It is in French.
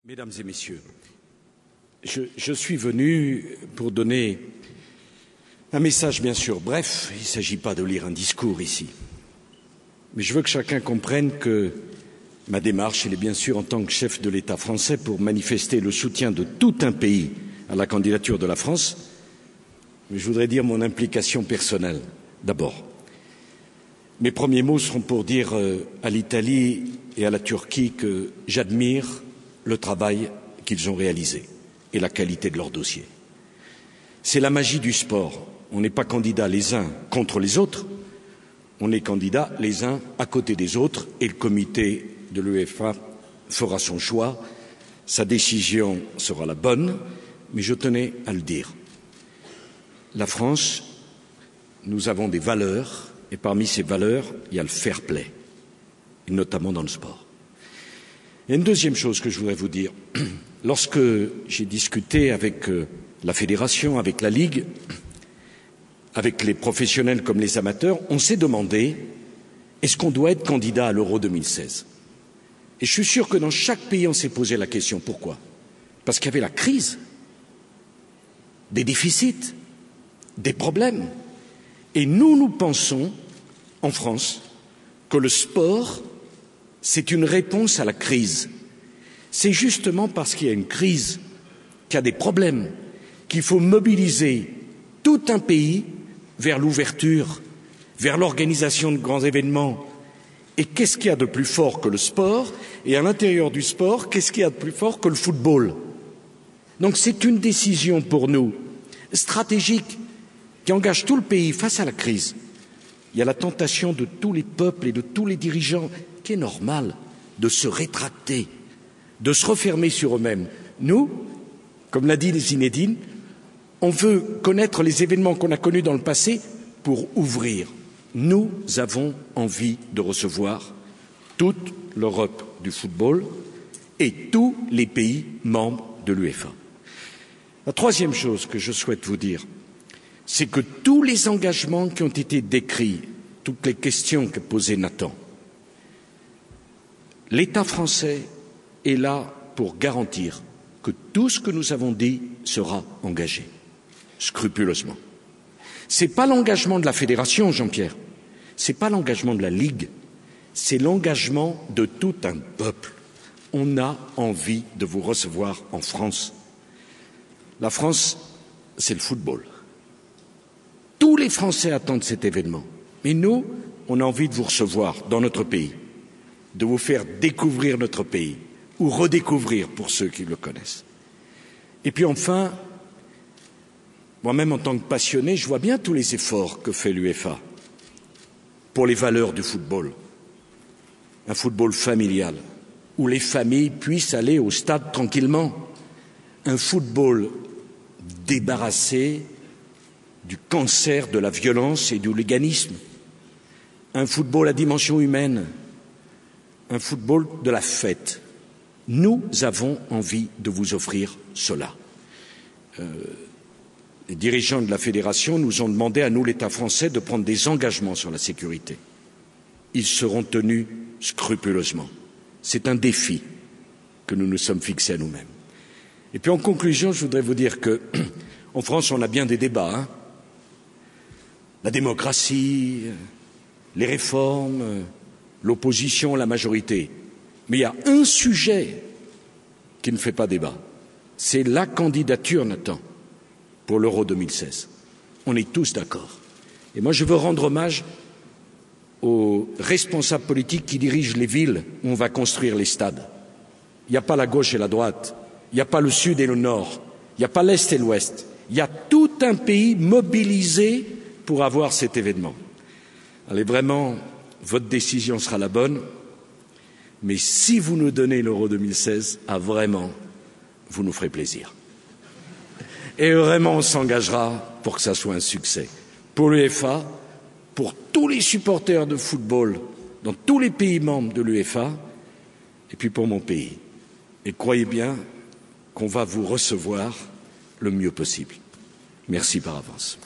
Mesdames et messieurs, je suis venu pour donner un message bien sûr bref. Il ne s'agit pas de lire un discours ici. Mais je veux que chacun comprenne que ma démarche, elle est bien sûr en tant que chef de l'État français pour manifester le soutien de tout un pays à la candidature de la France. Mais je voudrais dire mon implication personnelle d'abord. Mes premiers mots seront pour dire à l'Italie et à la Turquie que j'admire le travail qu'ils ont réalisé et la qualité de leur dossier. C'est la magie du sport. On n'est pas candidats les uns contre les autres, on est candidats les uns à côté des autres et le comité de l'UEFA fera son choix. Sa décision sera la bonne, mais je tenais à le dire. La France, nous avons des valeurs et parmi ces valeurs, il y a le fair play, et notamment dans le sport. Il y a une deuxième chose que je voudrais vous dire. Lorsque j'ai discuté avec la fédération, avec la Ligue, avec les professionnels comme les amateurs, on s'est demandé est-ce qu'on doit être candidat à l'Euro 2016 ? Et je suis sûr que dans chaque pays, on s'est posé la question. Pourquoi ? Parce qu'il y avait la crise, des déficits, des problèmes. Et nous pensons, en France, que le sport, c'est une réponse à la crise. C'est justement parce qu'il y a une crise, qu'il y a des problèmes, qu'il faut mobiliser tout un pays vers l'ouverture, vers l'organisation de grands événements. Et qu'est-ce qu'il y a de plus fort que le sport ? Et à l'intérieur du sport, qu'est-ce qu'il y a de plus fort que le football ? Donc c'est une décision pour nous stratégique qui engage tout le pays face à la crise. Il y a la tentation de tous les peuples et de tous les dirigeants, qui est normal, de se rétracter, de se refermer sur eux-mêmes. Nous, comme l'a dit Zinedine, on veut connaître les événements qu'on a connus dans le passé pour ouvrir. Nous avons envie de recevoir toute l'Europe du football et tous les pays membres de l'UEFA. La troisième chose que je souhaite vous dire, c'est que tous les engagements qui ont été décrits, toutes les questions que posait Nathan, l'État français est là pour garantir que tout ce que nous avons dit sera engagé, scrupuleusement. Ce n'est pas l'engagement de la fédération, Jean-Pierre, ce n'est pas l'engagement de la Ligue, c'est l'engagement de tout un peuple. On a envie de vous recevoir en France. La France, c'est le football. Tous les Français attendent cet événement. Mais nous, on a envie de vous recevoir dans notre pays, de vous faire découvrir notre pays, ou redécouvrir pour ceux qui le connaissent. Et puis enfin, moi-même en tant que passionné, je vois bien tous les efforts que fait l'UEFA pour les valeurs du football. Un football familial, où les familles puissent aller au stade tranquillement. Un football débarrassé du cancer de la violence et du hooliganisme. Un football à dimension humaine. Un football de la fête. Nous avons envie de vous offrir cela. Les dirigeants de la fédération nous ont demandé à nous, l'État français, de prendre des engagements sur la sécurité. Ils seront tenus scrupuleusement. C'est un défi que nous nous sommes fixés à nous-mêmes. Et puis en conclusion, je voudrais vous dire que en France, on a bien des débats. La démocratie, les réformes, l'opposition, la majorité. Mais il y a un sujet qui ne fait pas débat. C'est la candidature, Nathan, pour l'Euro 2016. On est tous d'accord. Et moi, je veux rendre hommage aux responsables politiques qui dirigent les villes où on va construire les stades. Il n'y a pas la gauche et la droite. Il n'y a pas le sud et le nord. Il n'y a pas l'est et l'ouest. Il y a tout un pays mobilisé pour avoir cet événement. Allez, vraiment, votre décision sera la bonne. Mais si vous nous donnez l'Euro 2016, vraiment, vous nous ferez plaisir. Et vraiment, on s'engagera pour que ça soit un succès. Pour l'UEFA, pour tous les supporters de football dans tous les pays membres de l'UEFA, et puis pour mon pays. Et croyez bien qu'on va vous recevoir le mieux possible. Merci par avance.